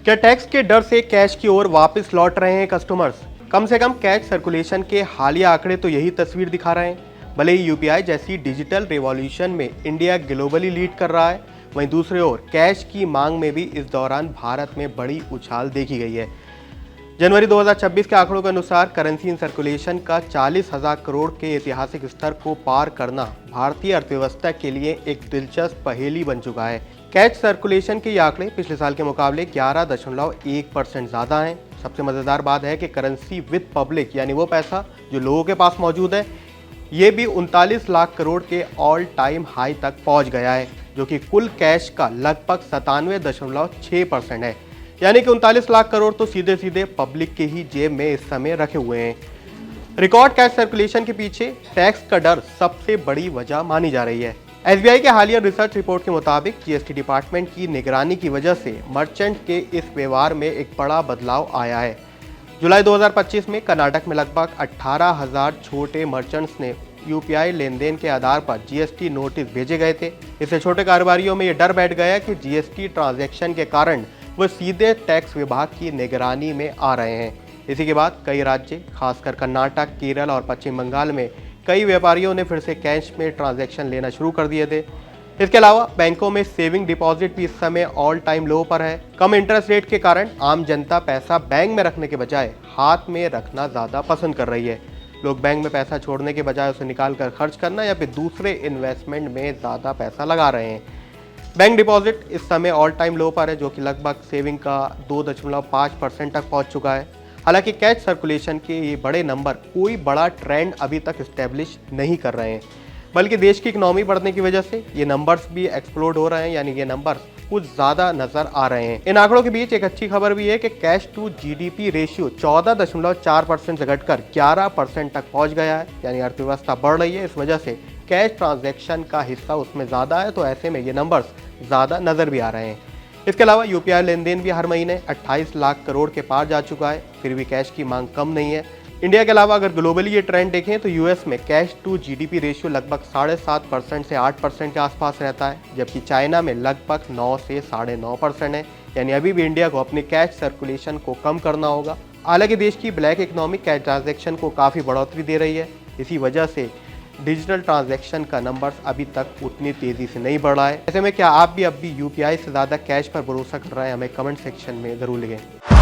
क्या टैक्स के डर से कैश की ओर वापस लौट रहे हैं कस्टमर्स? कम से कम कैश सर्कुलेशन के हालिया आंकड़े तो यही तस्वीर दिखा रहे हैं। भले ही यूपीआई जैसी डिजिटल रिवॉल्यूशन में इंडिया ग्लोबली लीड कर रहा है, वहीं दूसरी ओर कैश की मांग में भी इस दौरान भारत में बड़ी उछाल देखी गई है। जनवरी 2026 के आंकड़ों के अनुसार करेंसी इन सर्कुलेशन का 40,000 करोड़ के ऐतिहासिक स्तर को पार करना भारतीय अर्थव्यवस्था के लिए एक दिलचस्प पहेली बन चुका है। कैश सर्कुलेशन के ये आंकड़े पिछले साल के मुकाबले 11.1% ज़्यादा हैं। सबसे मज़ेदार बात है कि करेंसी विद पब्लिक यानी वो पैसा जो लोगों के पास मौजूद है, ये भी 39 लाख करोड़ के ऑल टाइम हाई तक पहुंच गया है, जो कि कुल कैश का लगभग 97.6% है। यानी कि 39 लाख करोड़ तो सीधे सीधे पब्लिक के ही जेब में इस समय रखे हुए हैं। रिकॉर्ड कैश सर्कुलेशन के पीछे टैक्स का डर सबसे बड़ी वजह मानी जा रही है। एसबीआई के हालिया रिसर्च रिपोर्ट के मुताबिक जीएसटी डिपार्टमेंट की निगरानी की वजह से मर्चेंट के इस व्यवहार में एक बड़ा बदलाव आया है। जुलाई 2025 में कर्नाटक में लगभग 18,000 छोटे मर्चेंट्स ने यूपीआई लेनदेन के आधार पर जीएसटी नोटिस भेजे गए थे। इससे छोटे कारोबारियों में यह डर बैठ गया कि जीएसटी ट्रांजैक्शन के कारण वह सीधे टैक्स विभाग की निगरानी में आ रहे हैं। इसी के बाद कई राज्य, खासकर कर्नाटक, केरल और पश्चिम बंगाल में कई व्यापारियों ने फिर से कैश में ट्रांजैक्शन लेना शुरू कर दिए थे। इसके अलावा बैंकों में सेविंग डिपॉजिट भी इस समय ऑल टाइम लो पर है। कम इंटरेस्ट रेट के कारण आम जनता पैसा बैंक में रखने के बजाय हाथ में रखना ज़्यादा पसंद कर रही है। लोग बैंक में पैसा छोड़ने के बजाय उसे निकाल कर खर्च करना या फिर दूसरे इन्वेस्टमेंट में ज़्यादा पैसा लगा रहे हैं। बैंक डिपॉजिट इस समय ऑल टाइम लो पर है, जो कि लगभग सेविंग का 2.5% तक पहुंच चुका है। हालांकि कैश सर्कुलेशन के ये बड़े नंबर कोई बड़ा ट्रेंड अभी तक इस्टेब्लिश नहीं कर रहे हैं, बल्कि देश की इकोनॉमी बढ़ने की वजह से ये नंबर्स भी एक्सप्लोड हो रहे हैं, यानी ये नंबर्स कुछ ज़्यादा नज़र आ रहे हैं। इन आंकड़ों के बीच एक अच्छी खबर भी है कि कैश टू जीडीपी रेशियो 14.4% से घटकर 11% तक पहुंच गया है, यानी अर्थव्यवस्था बढ़ रही है। इस वजह से कैश ट्रांजैक्शन का हिस्सा उसमें ज़्यादा है, तो ऐसे में ये नंबर्स ज़्यादा नज़र भी आ रहे हैं। इसके अलावा यूपीआई लेनदेन भी हर महीने 28 लाख करोड़ के पार जा चुका है, फिर भी कैश की मांग कम नहीं है। इंडिया के अलावा अगर ग्लोबली ये ट्रेंड देखें तो यूएस में कैश टू जीडीपी रेशियो लगभग 7.5% से 8% के आसपास रहता है, जबकि चाइना में लगभग 9 से 9.5% है। यानी अभी भी इंडिया को अपने कैश सर्कुलेशन को कम करना होगा। हालांकि देश की ब्लैक इकोनॉमी कैश ट्रांजैक्शन को काफ़ी बढ़ोतरी दे रही है। इसी वजह से डिजिटल ट्रांजैक्शन का नंबर्स अभी तक उतनी तेज़ी से नहीं बढ़ रहा है। ऐसे में क्या आप भी अब भी यूपीआई से ज़्यादा कैश पर भरोसा कर रहे हैं? हमें कमेंट सेक्शन में ज़रूर लिखें।